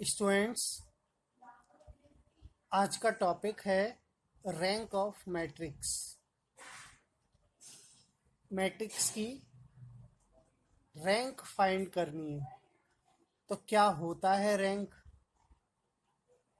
Students, आज का topic है रैंक ऑफ मैट्रिक्स। मैट्रिक्स की रैंक फाइंड करनी है। तो क्या होता है रैंक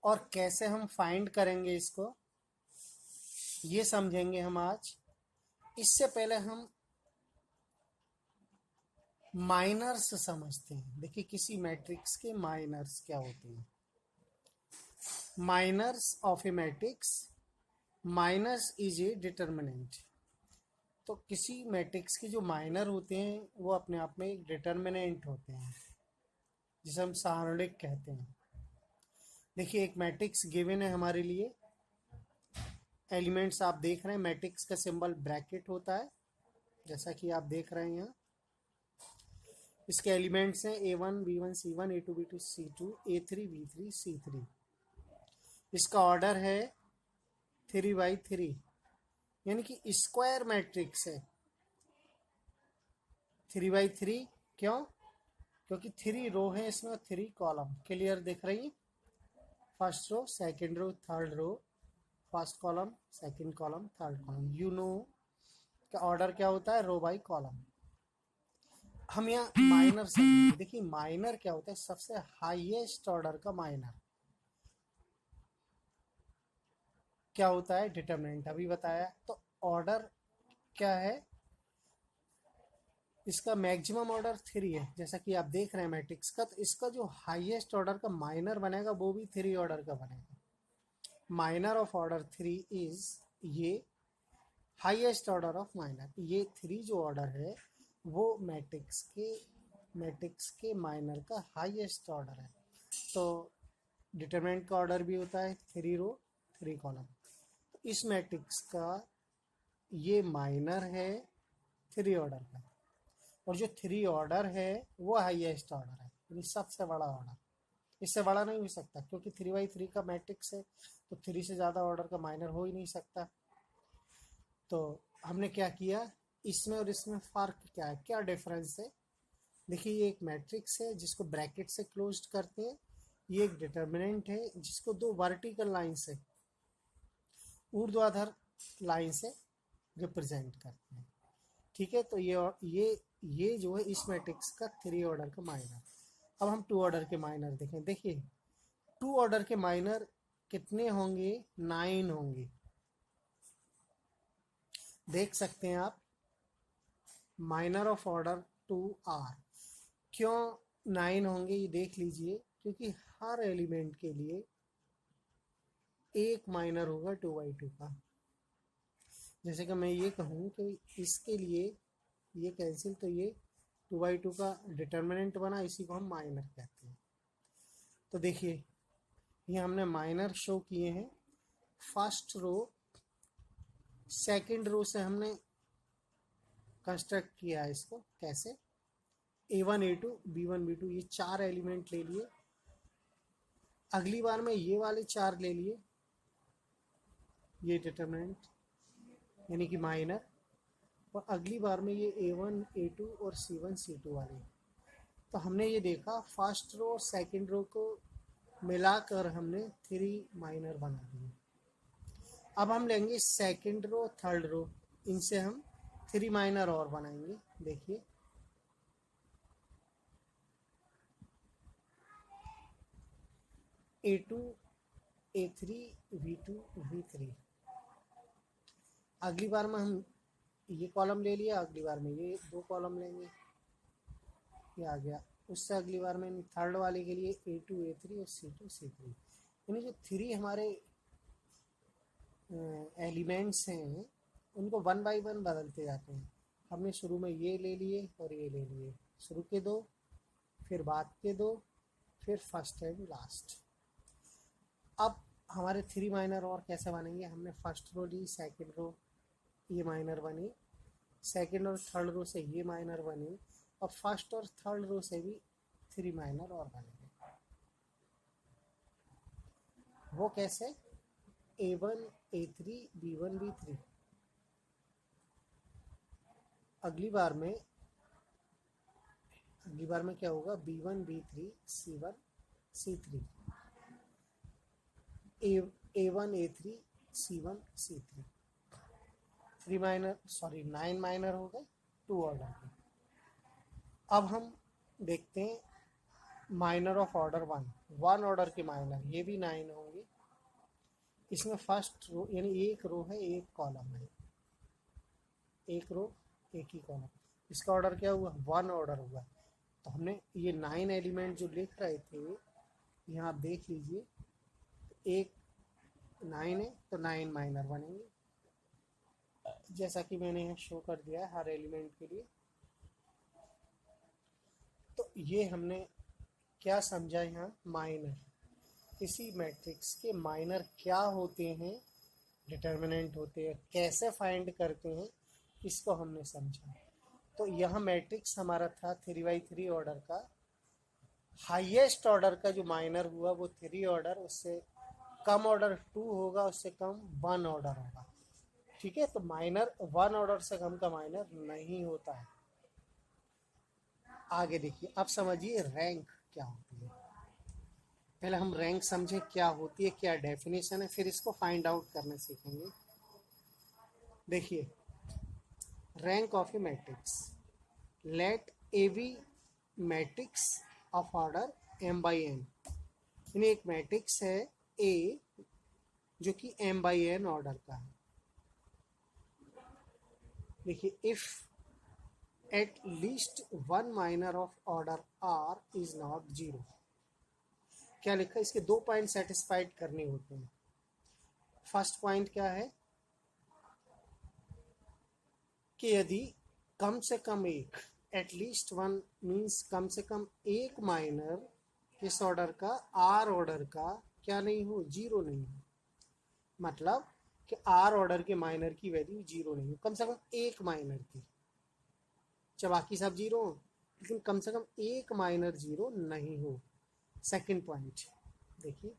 और कैसे हम फाइंड करेंगे इसको, ये समझेंगे हम आज। इससे पहले हम माइनर्स समझते हैं। देखिए, किसी मैट्रिक्स के माइनर्स क्या होते हैं। Minors of a matrix, minors is a determinant. तो किसी मैट्रिक्स के जो माइनर होते हैं वो अपने आप में एक डिटर्मिनेंट होते हैं, जिसे हम सारणिक कहते हैं। देखिए, एक मैट्रिक्स गिवन है हमारे लिए। एलिमेंट्स आप देख रहे हैं, मैट्रिक्स का सिंबल ब्रैकेट होता है, जैसा कि आप देख रहे हैं यहाँ। इसके एलिमेंट्स हैं A1 B1 C1 A2 B2 C2 A3 B3 C3। इसका ऑर्डर है 3 by 3, यानी कि स्क्वायर मैट्रिक्स है। 3 by 3 क्यों? क्योंकि 3 रो है इसमें और 3 कॉलम। क्लियर दिख रही है? First row, second row, third row, first column, second column, third column. You know का ऑर्डर क्या होता है, रो बाई कॉलम। हम यहाँ माइनर समझेंगे। देखिए, माइनर क्या होता है, सबसे हाईएस्ट ऑर्डर का माइनर क्या होता है, डिटरमिनेंट अभी बताया। तो ऑर्डर क्या है इसका, मैक्सिमम ऑर्डर 3 है, जैसा कि आप देख रहे हैं मैट्रिक्स का। तो इसका जो हाईएस्ट ऑर्डर का माइनर बनेगा वो भी 3 ऑर्डर का बनेगा। माइनर ऑफ ऑर्डर 3 इज, ये हाईएस्ट ऑर्डर ऑफ माइनर। ये 3 जो ऑर्डर है वो मैट्रिक्स के माइनर का हाईएस्ट ऑर्डर है। तो डिटरमिनेंट का ऑर्डर भी होता है 3 रो 3 कॉलम। इस मैट्रिक्स का ये माइनर है 3 ऑर्डर का, और जो 3 ऑर्डर है वो हाईएस्ट ऑर्डर है, यानी सबसे बड़ा ऑर्डर। इससे बड़ा नहीं हो सकता, क्योंकि 3 by 3 का मैट्रिक्स है, तो 3 से ज़्यादा ऑर्डर का माइनर हो ही नहीं सकता। तो हमने क्या किया, इसमें और इसमें फ़र्क क्या है, क्या डिफरेंस है। देखिए, ये एक मैट्रिक्स है जिसको ब्रैकेट से क्लोज्ड करते हैं। ये एक डिटर्मिनेंट है जिसको 2 वर्टिकल लाइन से, ऊर्ध्वाधर लाइन से रिप्रेजेंट करते हैं। ठीक है, तो ये जो है इस मैट्रिक्स का 3 ऑर्डर का माइनर। अब हम 2 ऑर्डर के माइनर देखें। देखिए, 2 ऑर्डर के माइनर कितने होंगे, 9 होंगे। देख सकते हैं आप, माइनर ऑफ ऑर्डर 2 आर। क्यों 9 होंगे ये देख लीजिए, क्योंकि हर एलिमेंट के लिए एक माइनर होगा 2 by 2 का। जैसे कि मैं ये कहूँ कि इसके लिए ये कैंसिल, तो ये 2 by 2 का डिटर्मिनेंट बना, इसी को हम माइनर कहते हैं। तो देखिए, ये हमने माइनर शो किए हैं। फर्स्ट रो सेकंड रो से हमने कंस्ट्रक्ट किया है इसको। कैसे, A1 A2 B1 B2 ये 4 एलिमेंट ले लिए। अगली बार में ये वाले 4 ले लिए, ये डिटर्मिनेंट यानी कि माइनर। और अगली बार में ये A1 A2 और C1 C2 वाले। तो हमने ये देखा, फर्स्ट रो और सेकंड रो को मिलाकर हमने 3 माइनर बना दिए। अब हम लेंगे सेकंड रो थर्ड रो, इनसे हम 3 माइनर और बनाएंगे। देखिए, A2 A3 V2 V3। अगली बार में हम ये कॉलम ले लिया, अगली बार में ये 2 कॉलम लेंगे, ये आ गया। उससे अगली बार में थर्ड वाले के लिए A2 A3 और C2 C3। यानी जो 3 हमारे एलिमेंट्स हैं उनको 1 by 1 बदलते जाते हैं। हमने शुरू में ये ले लिए और ये ले लिए, शुरू के 2, फिर बाद के 2, फिर फर्स्ट एंड लास्ट। अब हमारे 3 माइनर और कैसे बनेंगे, हमने फर्स्ट रो ली, सेकंड रो ये माइनर बनी, सेकंड और थर्ड रो से ये माइनर बनी, और फर्स्ट और थर्ड रो से भी 3 माइनर और बनेंगे। वो कैसे, A1 A3 B1 B3। अगली बार में क्या होगा, B1 B3 C1 C3, A1 A3 C1 C3, 3 minor, sorry 9 minor हो गए 2 ऑर्डर के। अब हम देखते हैं माइनर ऑफ ऑर्डर 1 ऑर्डर के माइनर, ये भी 9 होंगे। इसमें फर्स्ट रो यानी एक रो है एक कॉलम है, एक रो एक ही कॉलम, इसका ऑर्डर क्या हुआ 1 ऑर्डर हुआ। तो हमने ये 9 एलिमेंट जो लिख रहे थे यहाँ आप देख लीजिए, एक 9 है तो 9 माइनर बनेंगे, जैसा कि मैंने यहाँ शो कर दिया है हर एलिमेंट के लिए। तो ये हमने क्या समझा यहाँ, माइनर, किसी मैट्रिक्स के माइनर क्या होते हैं, डिटर्मिनेंट होते हैं, कैसे फाइंड करते हैं, इसको हमने समझा। तो यह मैट्रिक्स हमारा था 3x3 ऑर्डर का, हाईएस्ट ऑर्डर का जो माइनर हुआ वो 3 ऑर्डर, उससे कम ऑर्डर 2 होगा, उससे कम 1 ऑर्डर होगा। ठीक है, तो माइनर 1 ऑर्डर से कम का माइनर नहीं होता है। आगे देखिए, अब समझिए रैंक क्या होती है। पहले हम रैंक समझे क्या होती है, क्या डेफिनेशन है, फिर इसको फाइंड आउट करने सीखेंगे। देखिए, rank of a matrix, let A be matrix of order m/n, यानी एक मैट्रिक्स है ए जो कि m/n ऑर्डर का है। देखिए, if at least 1 minor of order r is not 0, क्या लिखा है, इसके 2 पॉइंट सेटिस्फाइड करने होते हैं। फर्स्ट पॉइंट क्या है कि यदि कम से कम एक, एटलीस्ट 1 मीन्स कम से कम एक माइनर किस ऑर्डर का, आर ऑर्डर का क्या नहीं हो, 0 नहीं हो। मतलब कि आर ऑर्डर के माइनर की वैल्यू 0 नहीं हो, कम से कम एक माइनर की, चाहे बाकी सब 0 हो लेकिन कम से कम एक माइनर 0 नहीं हो। सेकंड पॉइंट देखिए,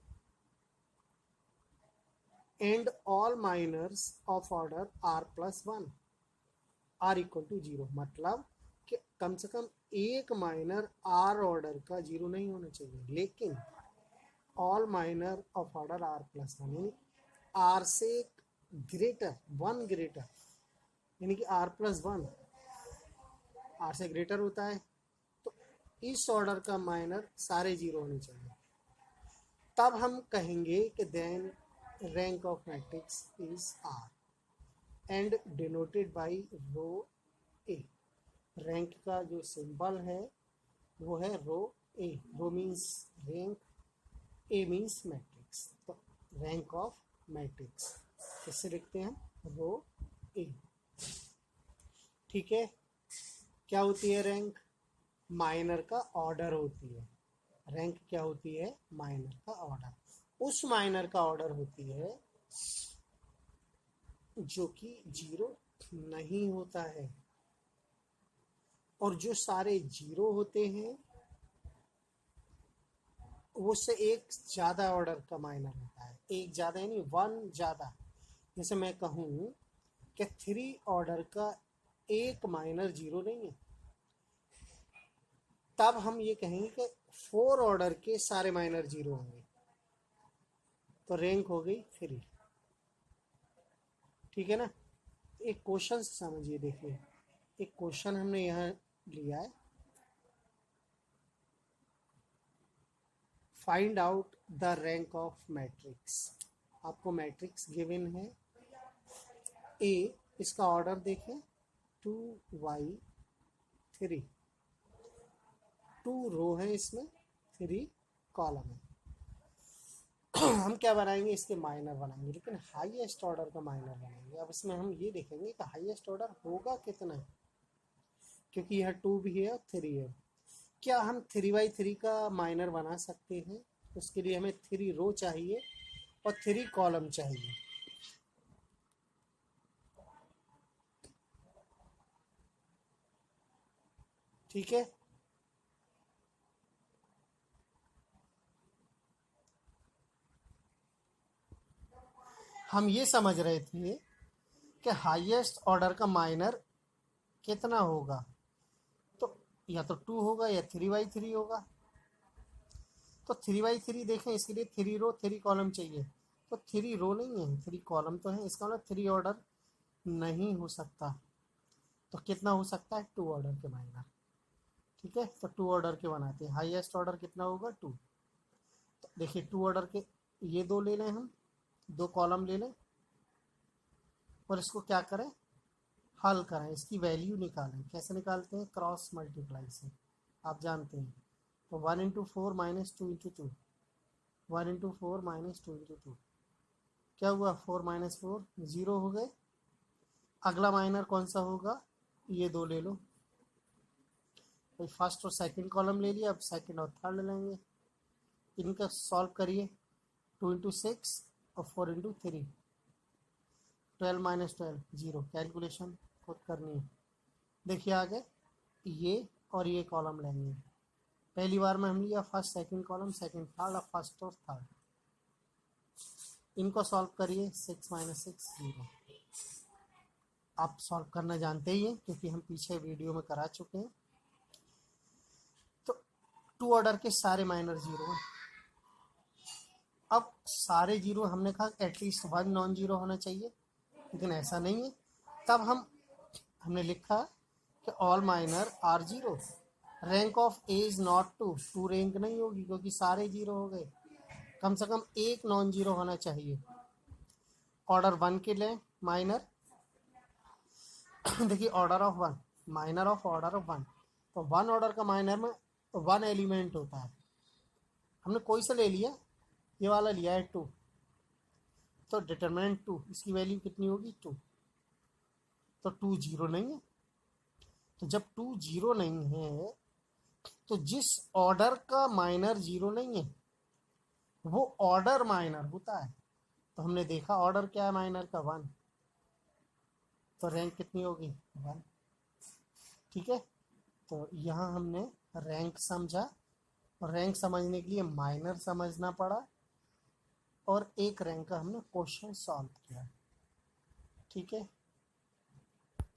and all minors of order r+1 are equal to 0, मतलब कि कम से कम एक माइनर आर ऑर्डर का 0 नहीं होना चाहिए, लेकिन all minor of order r+1 यानी आर से ग्रेटर, 1 ग्रेटर, यानी कि r+1 आर से ग्रेटर होता है, तो इस ऑर्डर का माइनर सारे 0 होने चाहिए। तब हम कहेंगे कि then rank of matrix is r and denoted by rho A. Rank का जो सिंबल है वो है rho A, rho means rank, A means matrix, तो रैंक ऑफ मैट्रिक्स कैसे लिखते हैं, रो ए। ठीक है, क्या होती है रैंक, माइनर का ऑर्डर होती है। रैंक क्या होती है, माइनर का ऑर्डर, उस माइनर का ऑर्डर होती है जो कि 0 नहीं होता है, और जो सारे 0 होते हैं वो से एक ज्यादा ऑर्डर का माइनर होता है। एक ज्यादा यानी 1 ज्यादा, जैसे मैं कहूँ कि 3 ऑर्डर का एक माइनर 0 नहीं है, तब हम ये कहेंगे कि 4 ऑर्डर के सारे माइनर 0 होंगे, तो रैंक हो गई 3। ठीक है ना। एक क्वेश्चन समझिए, देखिए एक क्वेश्चन हमने यहाँ लिया है, find out the rank of matrix. आपको मैट्रिक्स गिवन है ए, इसका ऑर्डर देखें 2y3, 2 रो है इसमें, 3 कॉलम है। हम क्या बनाएंगे, इसके माइनर बनाएंगे, लेकिन हाईएस्ट ऑर्डर का माइनर बनाएंगे। अब इसमें हम ये देखेंगे कि हाईएस्ट ऑर्डर होगा कितना, क्योंकि यह 2 भी है और 3 है। क्या हम 3x3 का माइनर बना सकते हैं, उसके लिए हमें 3 रो चाहिए और 3 कॉलम चाहिए। ठीक है, हम ये समझ रहे थे कि हाईएस्ट ऑर्डर का माइनर कितना होगा, तो या तो 2 होगा या 3x3 होगा। तो 3/3 देखें, इसके लिए 3 रो 3 कॉलम चाहिए, तो 3 रो नहीं है, 3 कॉलम तो है, इसका मतलब 3 ऑर्डर नहीं हो सकता। तो कितना हो सकता है? 2 ऑर्डर के माइनर। ठीक है, तो 2 ऑर्डर के बनाते हैं। हाईएस्ट ऑर्डर कितना होगा? 2। तो देखिए 2 ऑर्डर के ये दो ले लें, हम 2 कॉलम ले लें और इसको क्या करें? हल करें, इसकी वैल्यू निकालें। कैसे निकालते हैं? क्रॉस मल्टीप्लाई से, आप जानते हैं। तो 1 into 4 minus 2 into 2, 1 into 4 minus 2 into 2, क्या हुआ? 4 माइनस 4 0 हो गए। अगला माइनर कौन सा होगा? ये दो ले लो भाई, फर्स्ट और सेकंड कॉलम ले लिया, अब सेकंड और थर्ड ले लेंगे। इनका सॉल्व करिए। 2 इंटू 6 और 4 इंटू 3, 12 माइनस 12 0। कैलकुलेशन खुद करनी है। देखिए आगे ये और ये कॉलम लेंगे। पहली बार में हम लिया first second column, second third, और फर्स्ट और थर्ड। इनको सॉल्व करिए। 6 माइनस 6 0। आप सॉल्व करना जानते ही हैं क्योंकि हम पीछे वीडियो में करा चुके हैं। तो 2 ऑर्डर के सारे माइनर 0 हैं। अब सारे 0 हमने कहा एटलीस्ट 1 नॉन 0 होना चाहिए, लेकिन ऐसा नहीं है। तब हमने लिखा कि all minor are 0, rank of A is not 2 rank नहीं होगी क्योंकि सारे 0 हो गए। कम से कम एक नॉन 0 होना चाहिए। ऑर्डर 1 के लें माइनर। देखिए order of 1, minor of order of 1, तो 1 ऑर्डर का माइनर में 1 एलिमेंट होता है। हमने कोई सा ले लिया? ये वाला लिया है 2, तो डिटरमिनेंट 2, इसकी वैल्यू कितनी होगी? 2। तो 2 0 नहीं है। तो जब 2 0 नहीं है तो जिस ऑर्डर का माइनर 0 नहीं है वो ऑर्डर माइनर होता है। तो हमने देखा ऑर्डर क्या है माइनर का? 1। तो रैंक कितनी होगी? 1। ठीक है, तो यहाँ हमने रैंक समझा, और रैंक समझने के लिए माइनर समझना पड़ा, और एक रैंक का हमने क्वेश्चन सॉल्व किया। ठीक है।